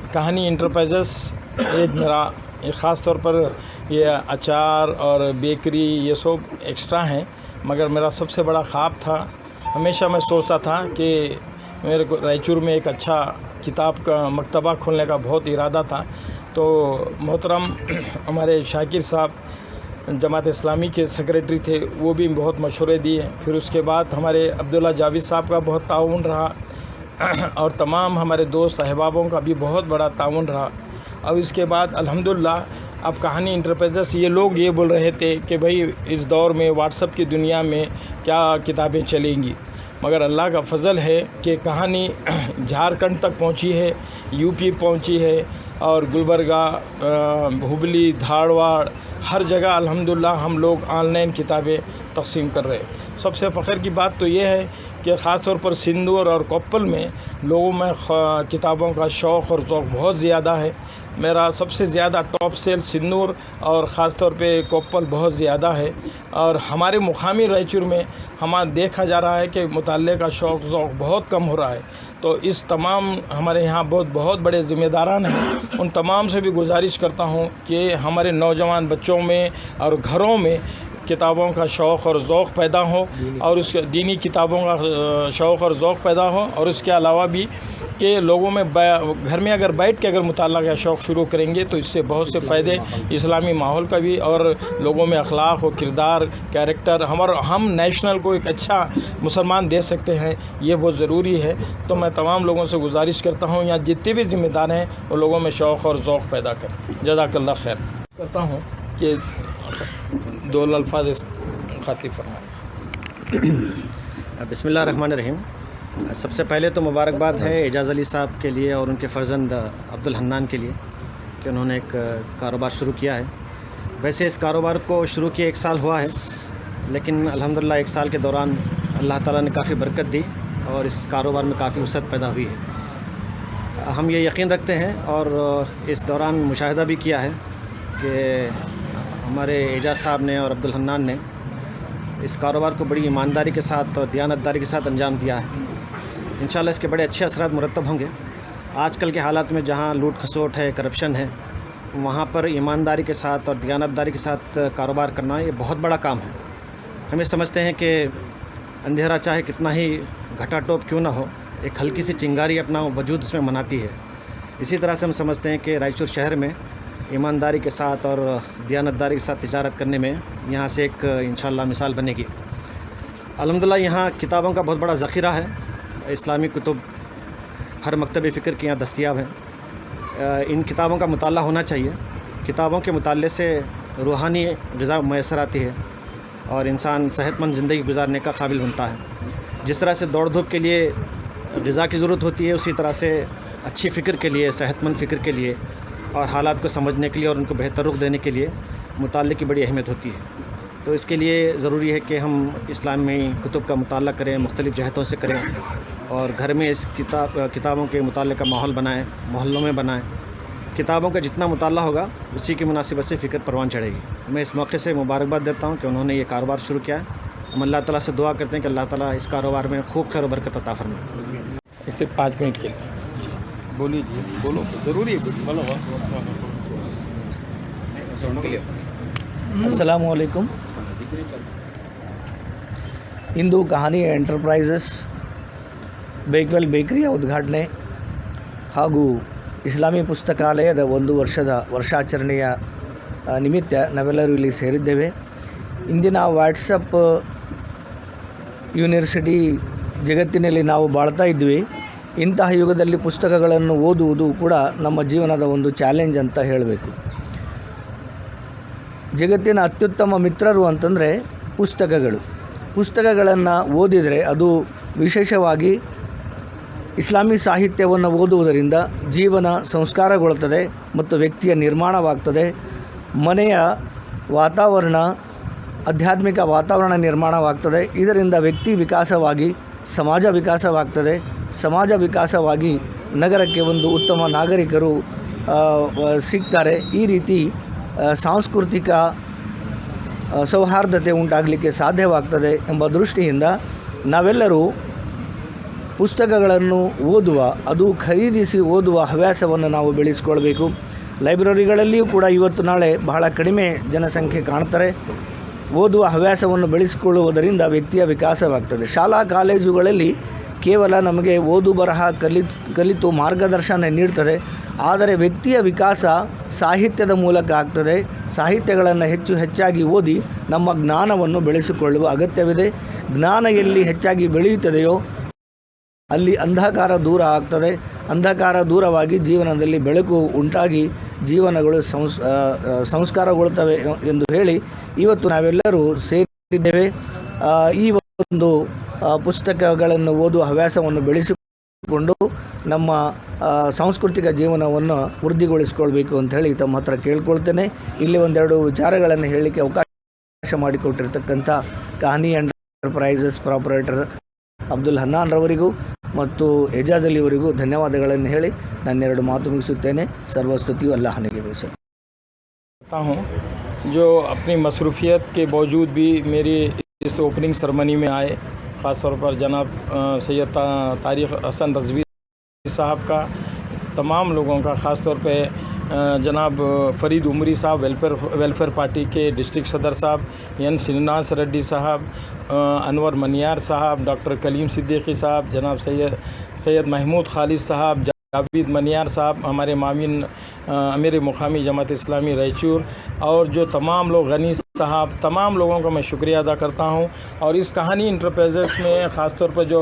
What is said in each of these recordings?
कहानी इंटरप्राइजेस एक मेरा ख़ास तौर पर ये अचार और बेकरी ये सब एक्स्ट्रा हैं, मगर मेरा सबसे बड़ा ख्वाब था, हमेशा मैं सोचता था कि मेरे को रायचूर में एक अच्छा किताब का मकतबा खोलने का बहुत इरादा था। तो मोहतरम हमारे शाकिर साहब जमात इस्लामी के सेक्रेटरी थे, वो भी बहुत मशवरे दिए। फिर उसके बाद हमारे अब्दुल्ला जावेद साहब का बहुत ताउन रहा और तमाम हमारे दोस्त अहबाबों का भी बहुत बड़ा ताउन रहा। और इसके बाद अल्हम्दुलिल्लाह अब कहानी इंटरप्राइजेस ये लोग ये बोल रहे थे कि भाई इस दौर में व्हाट्सएप की दुनिया में क्या किताबें चलेंगी, मगर अल्लाह का फ़ज़ल है कि कहानी झारखंड तक पहुंची है, यूपी पहुंची है और गुलबर्गा, हुबली, धारवाड़, हर जगह अल्हम्दुलिल्लाह हम लोग ऑनलाइन किताबें तक़सीम कर रहे हैं। सबसे फ़ख्र की बात तो ये है कि ख़ास तौर पर सिंदूर और कोप्पल में लोगों में किताबों का शौक़ और ज़ौक़ बहुत ज़्यादा है। मेरा सबसे ज़्यादा टॉप सेल सिंदूर और ख़ास तौर पे कोप्पल बहुत ज़्यादा है। और हमारे मुकामी रायचूर में देखा जा रहा है कि मुताल्ले का शौक़ ज़ौक़ बहुत कम हो रहा है। तो इस तमाम हमारे यहाँ बहुत बड़े ज़िम्मेदारान हैं, उन तमाम से भी गुजारिश करता हूँ कि हमारे नौजवान बच्चों में और घरों में किताबों का शौक़ और ज़ौक़ पैदा हो और उसके दीनी किताबों का शौक़ और ज़ौक़ पैदा हो। और उसके अलावा भी कि लोगों में घर में अगर बैठ के अगर मुताला का शौक़ शुरू करेंगे तो इससे बहुत से फ़ायदे इस्लामी माहौल का भी और लोगों में अखलाक और किरदार, कैरेक्टर हम नेशनल को एक अच्छा मुसलमान दे सकते हैं, ये बहुत ज़रूरी है। तो मैं तमाम लोगों से गुजारिश करता हूँ यहाँ जितने भी ज़िम्मेदार हैं वो लोगों में शौक़ और ज़ौक़ पैदा करें। जज़ाकल्लाह खैर करता हूँ कि दो अल्फाज खातिब फरमाएं। बिस्मिल्लाहिर्रहमानिर्रहीम। सबसे पहले तो मुबारकबाद है एजाज़ अली साहब के लिए और उनके फ़र्जंद अब्दुल हन्नान के लिए कि उन्होंने एक कारोबार शुरू किया है। वैसे इस कारोबार को शुरू किए 1 साल हुआ है, लेकिन अल्हम्दुलिल्लाह 1 साल के दौरान अल्लाह ताला ने काफ़ी बरकत दी और इस कारोबार में काफ़ी वसअत पैदा हुई है। हम ये यकीन रखते हैं और इस दौरान मुशाहिदा भी किया है कि हमारे एजाज़ साहब ने और अब्दुल हन्नान ने इस कारोबार को बड़ी ईमानदारी के साथ और दियानतदारी के साथ अंजाम दिया है। इंशाल्लाह इसके बड़े अच्छे असरात मुरतब होंगे। आजकल के हालात में जहाँ लूट खसोट है, करप्शन है, वहाँ पर ईमानदारी के साथ और दियानतदारी के साथ कारोबार करना ये बहुत बड़ा काम है। हम ये समझते हैं कि अंधेरा चाहे कितना ही घटाटोप क्यों ना हो, एक हल्की सी चिंगारी अपना वजूद उसमें मनाती है। इसी तरह से हम समझते हैं कि रायचूर शहर में ईमानदारी के साथ और दियानतदारी के साथ तिजारत करने में यहाँ से एक इंशाअल्लाह मिसाल बनेगी। अल्हम्दुलिल्लाह यहाँ किताबों का बहुत बड़ा ज़ख़ीरा है। इस्लामी कुतुब हर मकतब फ़िक्र के यहाँ दस्तयाब हैं। इन किताबों का मुताला होना चाहिए। किताबों के मुताले से रूहानी ग़िज़ा मैसर आती है और इंसान सेहतमंद ज़िंदगी गुजारने का काबिल बनता है। जिस तरह से दौड़ धूप के लिए ग़िज़ा की ज़रूरत होती है, उसी तरह से अच्छी फ़िक्र के लिए, सेहतमंद फ़िक्र के लिए और हालात को समझने के लिए और उनको बेहतर रुख देने के लिए मुताले की बड़ी अहमियत होती है। तो इसके लिए ज़रूरी है कि हम इस्लामी कुतुब का मुताला करें, मुख्तलिफ़ जहतों से करें और घर में इस किताबों के मुताले का माहौल बनाएं, मोहल्लों में बनाएं। किताबों का जितना मुताला होगा उसी की मुनासिबत से फ़िक्र परवान चढ़ेगी। मैं इस मौके से मुबारकबाद देता हूँ कि उन्होंने ये कारोबार शुरू किया है। हम अल्लाह ताला से दुआ करते हैं कि अल्लाह ताला इस कारोबार में खूब खैर बरकत अता फरमाए। सिर्फ 5 मिनट के लिए बोलिए, बोलो, ज़रूरी है, बोलो। अस्सलामु अलैकुम। ಇಂದು ಕಹಾನಿ ಎಂಟರ್ಪ್ರೈಸಸ್ ಬೇಕ್ವೆಲ್ ಬೇಕರಿಯ ಉದ್ಘಾಟನೆ ಹಾಗೂ ಇಸ್ಲಾಮಿ ಪುಸ್ತಕಾಲಯದ 1 ವರ್ಷದ ವರ್ಷಾಚರಣೆಯ ನಿಮಿತ್ತ ನಾವೆಲ್ಲರೂ ಇಲ್ಲಿ ಸೇರಿದ್ದೇವೆ. ಇಂದಿನ ವಾಟ್ಸಪ್ ಯೂನಿವರ್ಸಿಟಿ ಜಗತ್ತಿನಲ್ಲಿ ನಾವು ಬಾಳ್ತಾ ಇದ್ವಿ. ಇಂತಹ ಯುಗದಲ್ಲಿ ಪುಸ್ತಕಗಳನ್ನು ಓದುವುದು ಕೂಡ ನಮ್ಮ ಜೀವನದ ಒಂದು ಚಾಲೆಂಜ್ ಅಂತ ಹೇಳಬೇಕು. ಜಗತ್ತಿನ ಅತ್ಯುತ್ತಮ ಮಿತ್ರರು ಅಂತಂದರೆ ಪುಸ್ತಕಗಳನ್ನು ಓದಿದರೆ ಅದು ವಿಶೇಷವಾಗಿ ಇಸ್ಲಾಮಿ ಸಾಹಿತ್ಯವನ್ನು ಓದುವುದರಿಂದ ಜೀವನ ಸಂಸ್ಕಾರಗೊಳ್ಳುತ್ತದೆ ಮತ್ತು ವ್ಯಕ್ತಿಯ ನಿರ್ಮಾಣವಾಗ್ತದೆ. ಮನೆಯ ವಾತಾವರಣ, ಆಧ್ಯಾತ್ಮಿಕ ವಾತಾವರಣ ನಿರ್ಮಾಣವಾಗ್ತದೆ. ಇದರಿಂದ ವ್ಯಕ್ತಿ ವಿಕಾಸವಾಗಿ ಸಮಾಜ ವಿಕಾಸವಾಗ್ತದೆ. ಸಮಾಜ ವಿಕಾಸವಾಗಿ ನಗರಕ್ಕೆ ಒಂದು ಉತ್ತಮ ನಾಗರಿಕರು ಸಿಗ್ತಾರೆ. ಈ ರೀತಿ ಸಾಂಸ್ಕೃತಿಕ ಸೌಹಾರ್ದತೆ ಉಂಟಾಗಲಿಕ್ಕೆ ಸಾಧ್ಯವಾಗ್ತದೆ ಎಂಬ ದೃಷ್ಟಿಯಿಂದ ನಾವೆಲ್ಲರೂ ಪುಸ್ತಕಗಳನ್ನು ಓದುವ, ಅದು ಖರೀದಿಸಿ ಓದುವ ಹವ್ಯಾಸವನ್ನು ನಾವು ಬೆಳೆಸ್ಕೊಳ್ಬೇಕು. ಲೈಬ್ರರಿಗಳಲ್ಲಿಯೂ ಕೂಡ ಇವತ್ತು ನಾಳೆ ಬಹಳ ಕಡಿಮೆ ಜನಸಂಖ್ಯೆ ಕಾಣ್ತಾರೆ. ಓದುವ ಹವ್ಯಾಸವನ್ನು ಬೆಳೆಸಿಕೊಳ್ಳುವುದರಿಂದ ವ್ಯಕ್ತಿಯ ವಿಕಾಸವಾಗ್ತದೆ. ಶಾಲಾ ಕಾಲೇಜುಗಳಲ್ಲಿ ಕೇವಲ ನಮಗೆ ಓದು ಬರಹ ಕಲಿತು ಮಾರ್ಗದರ್ಶನ ನೀಡ್ತದೆ. ಆದರೆ ವ್ಯಕ್ತಿಯ ವಿಕಾಸ ಸಾಹಿತ್ಯದ ಮೂಲಕ ಆಗ್ತದೆ. ಸಾಹಿತ್ಯಗಳನ್ನು ಹೆಚ್ಚಾಗಿ ಓದಿ ನಮ್ಮ ಜ್ಞಾನವನ್ನು ಬೆಳೆಸಿಕೊಳ್ಳುವ ಅಗತ್ಯವಿದೆ. ಜ್ಞಾನ ಎಲ್ಲಿ ಹೆಚ್ಚಾಗಿ ಬೆಳೆಯುತ್ತದೆಯೋ ಅಲ್ಲಿ ಅಂಧಕಾರ ದೂರ ಆಗ್ತದೆ. ಅಂಧಕಾರ ದೂರವಾಗಿ ಜೀವನದಲ್ಲಿ ಬೆಳಕು ಉಂಟಾಗಿ ಜೀವನಗಳು ಸಂಸ್ಕಾರಗೊಳ್ಳುತ್ತವೆ ಎಂದು ಹೇಳಿ ಇವತ್ತು ನಾವೆಲ್ಲರೂ ಸೇರಿದ್ದೇವೆ. ಈ ಒಂದು ಪುಸ್ತಕಗಳನ್ನು ಓದುವ ಹವ್ಯಾಸವನ್ನು ಬೆಳೆಸಿಕೊಂಡು ನಮ್ಮ ಸಾಂಸ್ಕೃತಿಕ ಜೀವನವನ್ನು ವೃದ್ಧಿಗೊಳಿಸಿಕೊಳ್ಬೇಕು ಅಂತ ಹೇಳಿ ತಮ್ಮ ಹತ್ರ ಕೇಳ್ಕೊಳ್ತೇನೆ. ಇಲ್ಲಿ ಒಂದೆರಡು ವಿಚಾರಗಳನ್ನು ಹೇಳಲಿಕ್ಕೆ ಅವಕಾಶ ಮಾಡಿಕೊಟ್ಟಿರ್ತಕ್ಕಂಥ ಕಹಾನಿ ಎಂಟರ್ಪ್ರೈಸಸ್ ಪ್ರಾಪರೇಟರ್ ಅಬ್ದುಲ್ ಹನ್ನಾನ್ ರವರಿಗೂ ಮತ್ತು ಎಜಾಜ್ ಅಲಿ ಅವರಿಗೂ ಧನ್ಯವಾದಗಳನ್ನು ಹೇಳಿ ನನ್ನೆರಡು ಮಾತು ಮುಗಿಸುತ್ತೇನೆ. ಸರ್ವಸ್ತುತಿಯು ಅಲ್ಲಾಹನಿಗೆ ಬೇಸರ. हूँ जो अपनी मसरूफ़ियत के बावजूद भी मेरी इस ओपनिंग सेरेमनी में आए, ख़ास तौर पर जनाब सैयद तारिक हसन रज़वी साहब का, तमाम लोगों का, ख़ास तौर पे जनाब फ़रीद उमरी साहब वेलफेयर पार्टी के डिस्ट्रिक्ट सदर साहब, एन श्रीनिवास रेड्डी साहब, अनवर मनियार साहब, डॉक्टर कलीम सिद्दीकी साहब, जनाब सैयद महमूद खालिद साहब, जावेद मनियार साहब, हमारे मामिन अमीर मुकामी जमात इस्लामी रायचूर, और जो तमाम लोग, गनी साहब, तमाम लोगों का मैं शुक्रिया अदा करता हूं। और इस कहानी इंटरप्राइजेस में ख़ास तौर पर जो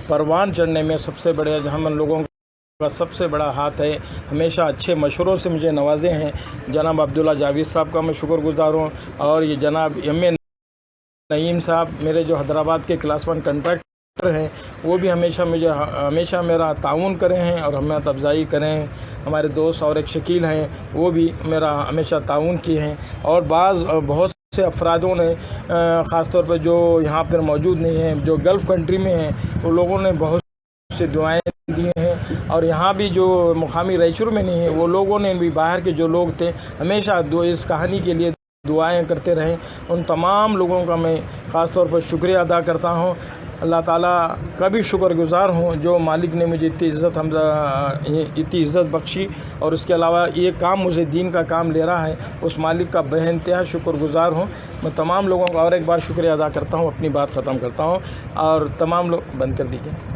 परवान चढ़ने में सबसे बड़े हम लोगों का सबसे बड़ा हाथ है, हमेशा अच्छे मशवरों से मुझे नवाजे हैं। जनाब अब्दुल्ला जावेद साहब का मैं शुक्रगुज़ार हूँ, और ये जनाब एम.ए. नईम साहब मेरे जो हैदराबाद के क्लास 1 कंट्रैक्टर हैं, वो भी हमेशा मेरा ताउन करे हैं और हिम्मत अफजाई करे हैं। हमारे दोस्त और एक शकील हैं, वो भी मेरा हमेशा ताउन किए हैं। और बहुत से अफरादों ने ख़ास तौर पर जो यहाँ पर मौजूद नहीं हैं, जो गल्फ़ कंट्री में हैं, वो लोगों ने बहुत से दुआएं दी हैं। और यहाँ भी जो मुकामी रायचूर में नहीं है, वो लोगों ने भी, बाहर के जो लोग थे, हमेशा इस कहानी के लिए दुआएं करते रहें। उन तमाम लोगों का मैं ख़ास तौर पर शुक्रिया अदा करता हूँ। अल्लाह ताला का भी शुक्रगुज़ार हूँ जो मालिक ने मुझे इतनी इज़्ज़त बख्शी, और उसके अलावा ये काम मुझे दीन का काम ले रहा है, उस मालिक का बेइंतहा शुक्रगुज़ार हूँ। मैं तमाम लोगों का और एक बार शुक्रिया अदा करता हूँ। अपनी बात ख़त्म करता हूँ और तमाम लोग बंद कर दीजिए।